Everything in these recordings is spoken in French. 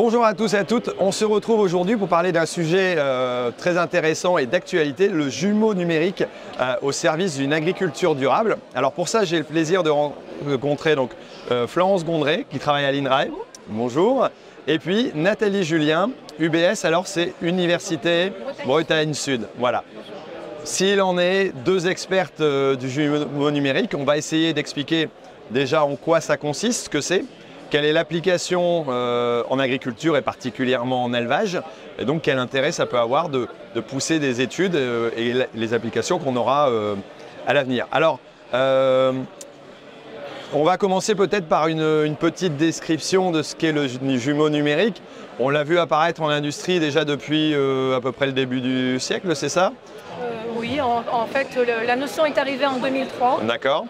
Bonjour à tous et à toutes, on se retrouve aujourd'hui pour parler d'un sujet très intéressant et d'actualité, le jumeau numérique au service d'une agriculture durable. Alors pour ça, j'ai le plaisir de rencontrer donc, Florence Gondré qui travaille à l'INRAE. Bonjour. Et puis Nathalie Julien, UBS, alors c'est Université Bretagne Sud. Voilà. S'il en est deux expertes du jumeau numérique, on va essayer d'expliquer déjà en quoi ça consiste, ce que c'est. Quelle est l'application en agriculture et particulièrement en élevage, et donc quel intérêt ça peut avoir de pousser des études et les applications qu'on aura à l'avenir. Alors, on va commencer peut-être par une petite description de ce qu'est le jumeau numérique. On l'a vu apparaître en industrie déjà depuis à peu près le début du siècle, c'est ça? Oui, en fait, la notion est arrivée en 2003. D'accord.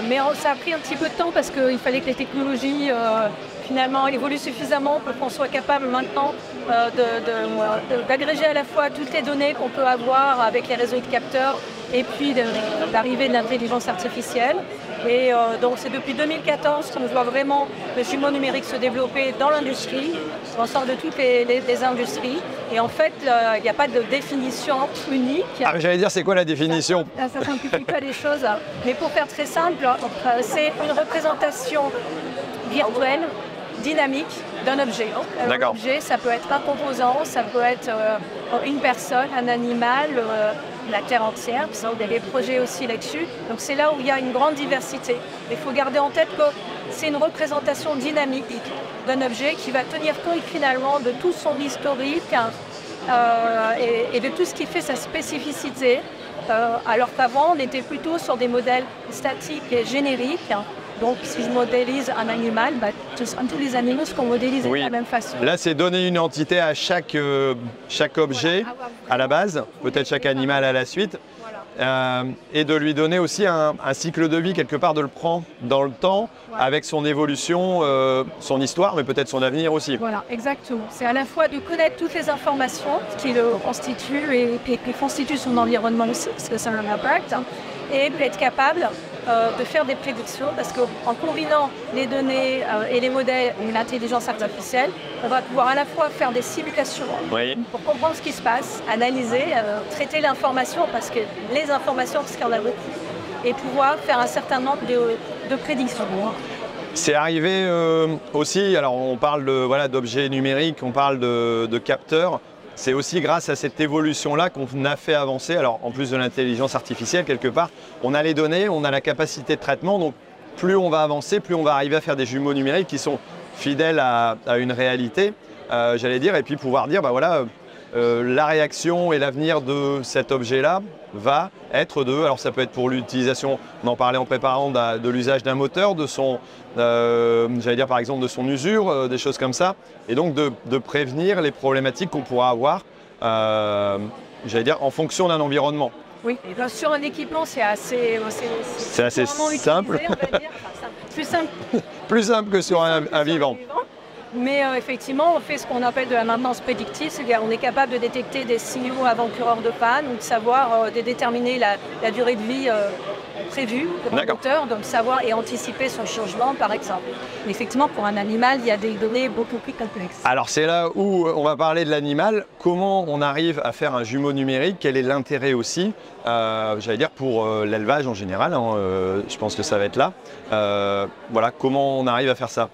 Mais ça a pris un petit peu de temps parce qu'il fallait que les technologies finalement évoluent suffisamment pour qu'on soit capable maintenant d'agréger à la fois toutes les données qu'on peut avoir avec les réseaux de capteurs et puis d'arriver de l'intelligence artificielle. Et donc c'est depuis 2014 qu'on voit vraiment le jumeau numérique se développer dans l'industrie, dans l'ensemble de toutes les industries. Et en fait, il n'y a pas de définition unique. Ah, j'allais dire, c'est quoi la définition? Ça ne simplifie pas les choses. Mais pour faire très simple, c'est une représentation virtuelle, dynamique d'un objet. Un objet, ça peut être un composant, ça peut être une personne, un animal, la Terre entière. Il y a des projets aussi là-dessus. Donc c'est là où il y a une grande diversité. Il faut garder en tête que c'est une représentation dynamique d'un objet qui va tenir compte finalement de tout son historique et de tout ce qui fait sa spécificité. Alors qu'avant, on était plutôt sur des modèles statiques et génériques. Donc, si je modélise un animal, tous les animaux seront modélisés de la même façon. Là, c'est donner une entité à chaque objet à la base, peut-être chaque animal à la suite, et de lui donner aussi un cycle de vie, quelque part de le prendre dans le temps, avec son évolution, son histoire, mais peut-être son avenir aussi. Voilà, exactement. C'est à la fois de connaître toutes les informations qui le constituent et qui constituent son environnement aussi, parce que ça a un impact, et être capable de faire des prédictions, parce qu'en combinant les données et les modèles et l'intelligence artificielle, on va pouvoir à la fois faire des simulations pour comprendre ce qui se passe, analyser, traiter l'information, parce que les informations, parce qu'il y en a beaucoup, et pouvoir faire un certain nombre de prédictions. C'est arrivé aussi, alors on parle d'objets numériques, on parle de capteurs. C'est aussi grâce à cette évolution-là qu'on a fait avancer, alors en plus de l'intelligence artificielle quelque part, on a les données, on a la capacité de traitement, donc plus on va avancer, plus on va arriver à faire des jumeaux numériques qui sont fidèles à une réalité, j'allais dire, et puis pouvoir dire, la réaction et l'avenir de cet objet-là va être alors ça peut être pour l'utilisation, on en parlait en préparant, de l'usage d'un moteur, de son, j'allais dire par exemple de son usure, des choses comme ça, et donc de prévenir les problématiques qu'on pourra avoir, j'allais dire en fonction d'un environnement. Oui, et bien, sur un équipement, c'est assez simple. On va dire. Plus simple. Plus simple que sur un vivant. Mais effectivement, on fait ce qu'on appelle de la maintenance prédictive, c'est-à-dire on est capable de détecter des signaux avant-coureurs de panne ou de savoir de déterminer la durée de vie prévue pour un moteur, donc savoir et anticiper son changement par exemple. Mais effectivement, pour un animal, il y a des données beaucoup plus complexes. Alors c'est là où on va parler de l'animal. Comment on arrive à faire un jumeau numérique? Quel est l'intérêt aussi, j'allais dire, pour l'élevage en général, je pense que ça va être là. Voilà, comment on arrive à faire ça?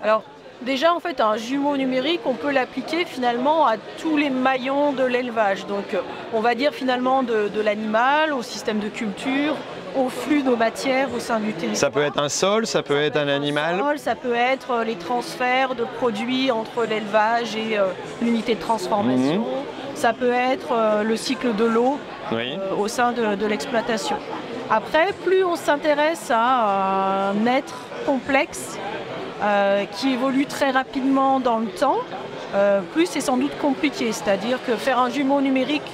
Alors, déjà, en fait, un jumeau numérique, on peut l'appliquer finalement à tous les maillons de l'élevage. Donc, on va dire finalement de l'animal, au système de culture, au flux de matières au sein du territoire. Ça peut être un sol, ça peut être un animal. Ça peut être les transferts de produits entre l'élevage et l'unité de transformation. Ça peut être le cycle de l'eau au sein de l'exploitation. Après, plus on s'intéresse à un être complexe, qui évolue très rapidement dans le temps, plus c'est sans doute compliqué. C'est-à-dire que faire un jumeau numérique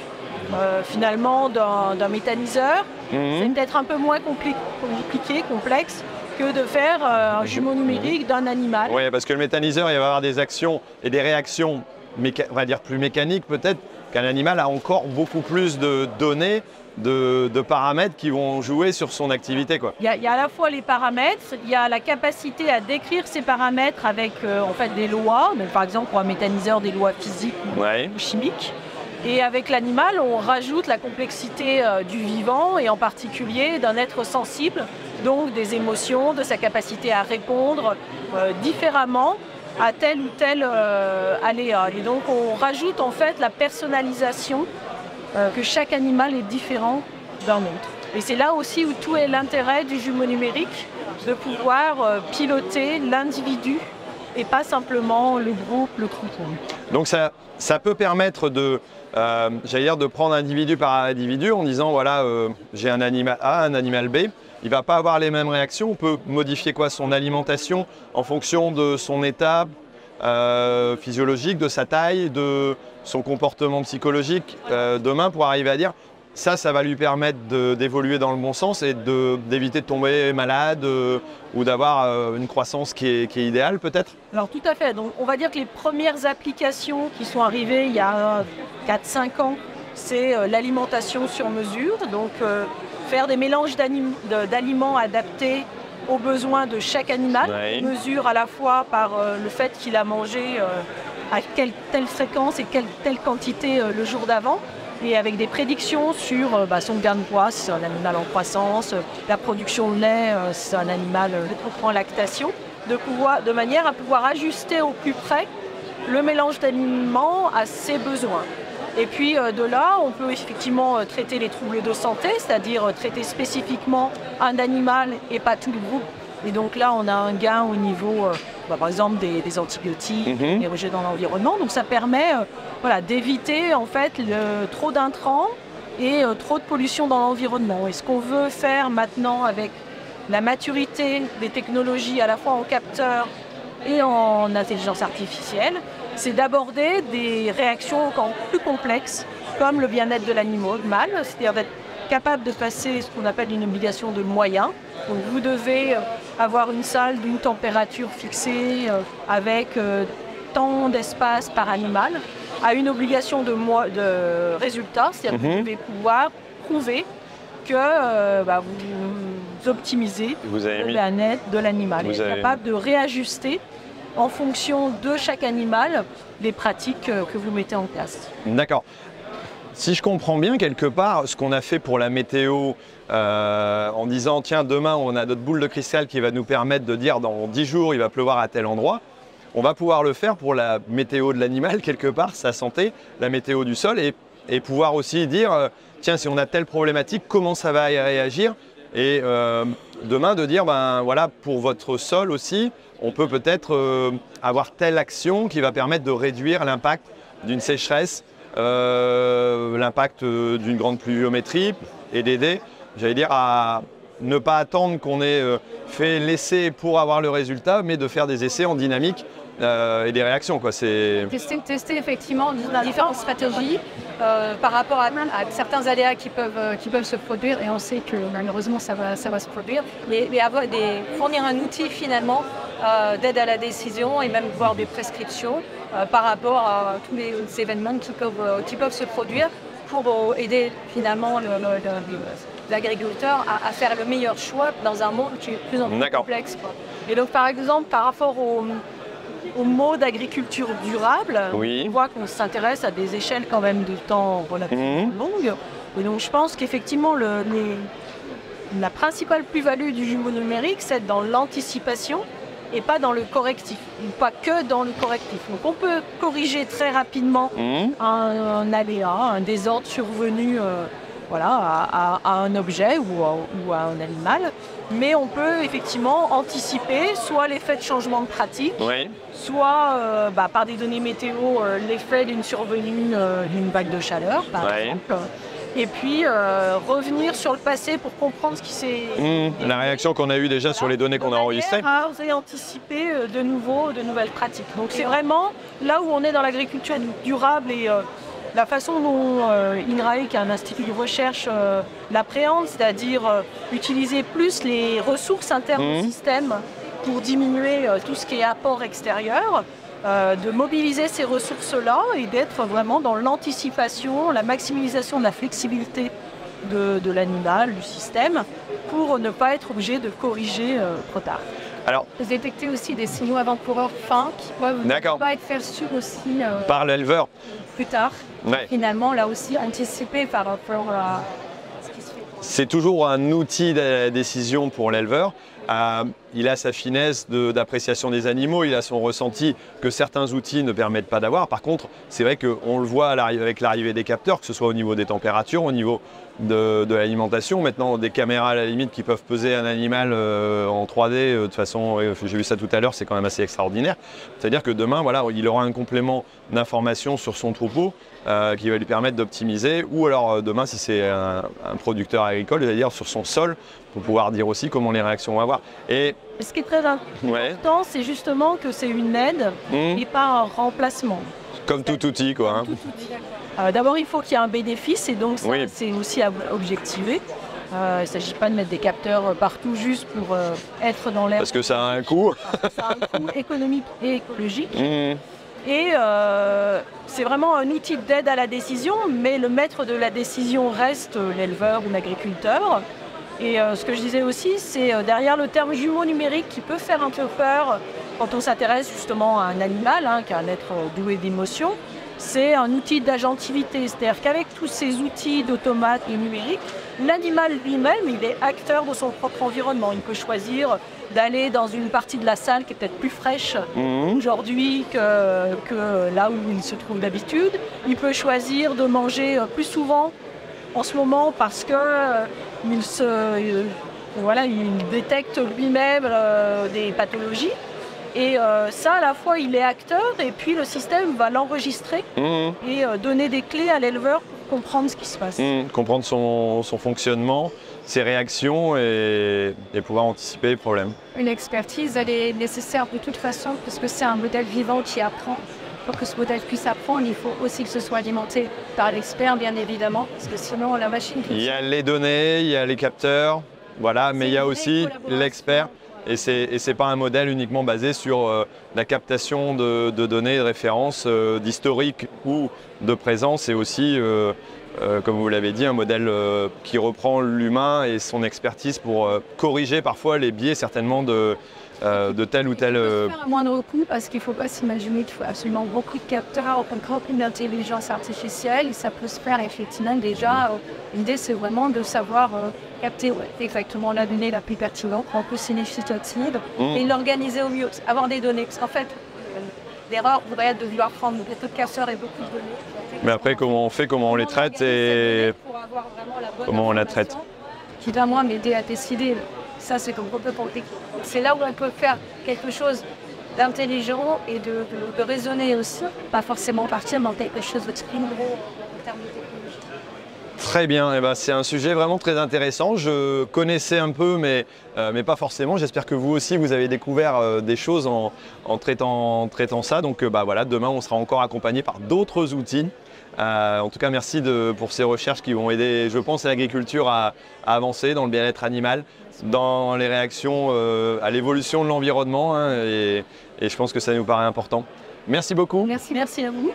finalement d'un méthaniseur, c'est peut-être un peu moins compliqué, complexe, que de faire un jumeau numérique d'un animal. Oui, parce que le méthaniseur, il va avoir des actions et des réactions, on va dire plus mécaniques peut-être, qu'un animal a encore beaucoup plus de données, de paramètres qui vont jouer sur son activité, quoi. Il y a à la fois les paramètres, il y a la capacité à décrire ces paramètres avec en fait des lois, donc, par exemple pour un méthaniseur des lois physiques ou chimiques. Et avec l'animal, on rajoute la complexité du vivant et en particulier d'un être sensible, donc des émotions, de sa capacité à répondre différemment à tel ou tel aléa. Et donc on rajoute en fait la personnalisation, que chaque animal est différent d'un autre. Et c'est là aussi où tout est l'intérêt du jumeau numérique, de pouvoir piloter l'individu et pas simplement le groupe, le troupeau. Donc ça peut permettre de, j'allais dire, de prendre individu par individu en disant voilà, j'ai un animal A, un animal B. Il ne va pas avoir les mêmes réactions. On peut modifier quoi, son alimentation en fonction de son état physiologique, de sa taille, de son comportement psychologique demain pour arriver à dire ça va lui permettre d'évoluer dans le bon sens et d'éviter de tomber malade ou d'avoir une croissance qui est idéale peut-être. Alors tout à fait. Donc, on va dire que les premières applications qui sont arrivées il y a 4-5 ans, c'est l'alimentation sur mesure. Donc faire des mélanges d'aliments adaptés aux besoins de chaque animal, mesure à la fois par le fait qu'il a mangé à telle fréquence et telle quantité le jour d'avant, et avec des prédictions sur son gain de poids, si c'est un animal en croissance, la production de lait, si c'est un animal en lactation, de manière à pouvoir ajuster au plus près le mélange d'aliments à ses besoins. Et puis de là, on peut effectivement traiter les troubles de santé, c'est-à-dire traiter spécifiquement un animal et pas tout le groupe. Et donc là, on a un gain au niveau, par exemple, des antibiotiques, des rejets dans l'environnement. Donc ça permet d'éviter en fait trop d'intrants et trop de pollution dans l'environnement. Et ce qu'on veut faire maintenant avec la maturité des technologies, à la fois en capteurs et en intelligence artificielle, c'est d'aborder des réactions encore plus complexes, comme le bien-être de l'animal, c'est-à-dire d'être capable de passer ce qu'on appelle une obligation de moyens. Donc vous devez avoir une salle d'une température fixée avec tant d'espace par animal, à une obligation de résultat, c'est-à-dire que vous devez pouvoir prouver que vous optimisez le bien-être de l'animal. Vous êtes capable de réajuster en fonction de chaque animal les pratiques que vous mettez en place. D'accord. Si je comprends bien, quelque part, ce qu'on a fait pour la météo, en disant tiens, demain on a notre boule de cristal qui va nous permettre de dire dans 10 jours il va pleuvoir à tel endroit, on va pouvoir le faire pour la météo de l'animal, quelque part, sa santé, la météo du sol, et pouvoir aussi dire tiens, si on a telle problématique, comment ça va y réagir, et demain de dire voilà, pour votre sol aussi, on peut peut-être avoir telle action qui va permettre de réduire l'impact d'une sécheresse, l'impact d'une grande pluviométrie et d'aider, j'allais dire, à ne pas attendre qu'on ait fait l'essai pour avoir le résultat, mais de faire des essais en dynamique et des réactions, quoi. Tester effectivement différentes stratégies par rapport à certains aléas qui peuvent se produire, et on sait que malheureusement ça va se produire, mais fournir un outil finalement d'aide à la décision et même voire des prescriptions par rapport à tous les événements qui peuvent se produire pour aider finalement l'agriculteur à faire le meilleur choix dans un monde qui est de plus en plus complexe, quoi. Et donc par exemple par rapport au mot d'agriculture durable, on voit qu'on s'intéresse à des échelles quand même de temps relativement longues. Et donc je pense qu'effectivement la principale plus-value du jumeau numérique, c'est dans l'anticipation et pas dans le correctif, ou pas que dans le correctif. Donc on peut corriger très rapidement un aléa, un désordre survenu à un objet ou à un animal, mais on peut effectivement anticiper soit l'effet de changement de pratique, soit par des données météo l'effet d'une survenue d'une vague de chaleur par exemple. Et puis revenir sur le passé pour comprendre ce qui s'est... La réaction qu'on a eue déjà sur les données qu'on a enregistrées. Et anticiper de nouvelles pratiques. Donc c'est vraiment là où on est dans l'agriculture durable et la façon dont INRAE, qui est un institut de recherche, l'appréhende, c'est-à-dire utiliser plus les ressources internes au système pour diminuer tout ce qui est apport extérieur, de mobiliser ces ressources-là et d'être vraiment dans l'anticipation, la maximisation de la flexibilité de l'animal, du système, pour ne pas être obligé de corriger trop tard. Alors, vous détectez aussi des signaux avant-coureurs fins qui peuvent ne pas être perçus aussi par l'éleveur plus tard. Finalement, là aussi, anticiper par rapport à ce qui se fait. C'est toujours un outil de décision pour l'éleveur. Il a sa finesse d'appréciation des animaux, il a son ressenti que certains outils ne permettent pas d'avoir. Par contre, c'est vrai qu'on le voit avec l'arrivée des capteurs, que ce soit au niveau des températures, au niveau de l'alimentation. Maintenant, des caméras à la limite qui peuvent peser un animal en 3D, de façon, j'ai vu ça tout à l'heure, c'est quand même assez extraordinaire. C'est-à-dire que demain, voilà, il aura un complément d'information sur son troupeau qui va lui permettre d'optimiser, ou alors demain, si c'est un producteur agricole, c'est-à-dire sur son sol, pour pouvoir dire aussi comment les réactions vont avoir. Et ce qui est très important, c'est justement que c'est une aide et pas un remplacement. Comme tout outil, quoi. D'abord, il faut qu'il y ait un bénéfice et donc c'est aussi à objectiver. Il ne s'agit pas de mettre des capteurs partout juste pour être dans l'air. Parce que ça a un coût. Ça a un coût économique et écologique. Et c'est vraiment un outil d'aide à la décision, mais le maître de la décision reste l'éleveur ou l'agriculteur. Et ce que je disais aussi, c'est derrière le terme jumeau numérique qui peut faire un peu peur quand on s'intéresse justement à un animal, qui est un être doué d'émotions, c'est un outil d'agentivité. C'est-à-dire qu'avec tous ces outils d'automate et numérique, l'animal lui-même, il est acteur de son propre environnement. Il peut choisir d'aller dans une partie de la salle qui est peut-être plus fraîche aujourd'hui que là où il se trouve d'habitude. Il peut choisir de manger plus souvent en ce moment parce que il détecte lui-même des pathologies. Et ça, à la fois, il est acteur et puis le système va l'enregistrer et donner des clés à l'éleveur pour comprendre ce qui se passe. Comprendre son fonctionnement, ses réactions et pouvoir anticiper les problèmes. Une expertise, elle est nécessaire de toute façon parce que c'est un modèle vivant qui apprend. Pour que ce modèle puisse apprendre, il faut aussi que ce soit alimenté par l'expert, bien évidemment, parce que sinon la machine... Il y a les données, il y a les capteurs, voilà, mais il y a aussi l'expert. Et ce n'est pas un modèle uniquement basé sur la captation de données, de références, d'historique ou de présence. C'est aussi, comme vous l'avez dit, un modèle qui reprend l'humain et son expertise pour corriger parfois les biais certainement de tel ou tel... Il faut faire un moindre coût parce qu'il ne faut pas s'imaginer qu'il faut absolument beaucoup de capteurs, beaucoup d'intelligence artificielle. Et ça peut se faire effectivement déjà. L'idée, c'est vraiment de savoir capter exactement la donnée la plus pertinente, la plus significative et l'organiser au mieux, avoir des données. Parce qu'en fait, l'erreur voudrait être de vouloir prendre beaucoup de capteurs et beaucoup de données. Mais après, comment on fait, comment on les traite et comment on la traite. Qui va, moi, m'aider à décider. Ça, c'est complètement technique. C'est là où on peut faire quelque chose d'intelligent et de raisonner aussi, pas forcément partir dans quelque chose de très gros en termes de technologie. Très bien, eh ben, c'est un sujet vraiment très intéressant. Je connaissais un peu, mais pas forcément. J'espère que vous aussi, vous avez découvert des choses en traitant ça. Donc voilà, demain, on sera encore accompagné par d'autres outils. En tout cas, merci pour ces recherches qui vont aider, je pense, l'agriculture à avancer dans le bien-être animal, dans les réactions à l'évolution de l'environnement et je pense que ça nous paraît important. Merci beaucoup. Merci à vous.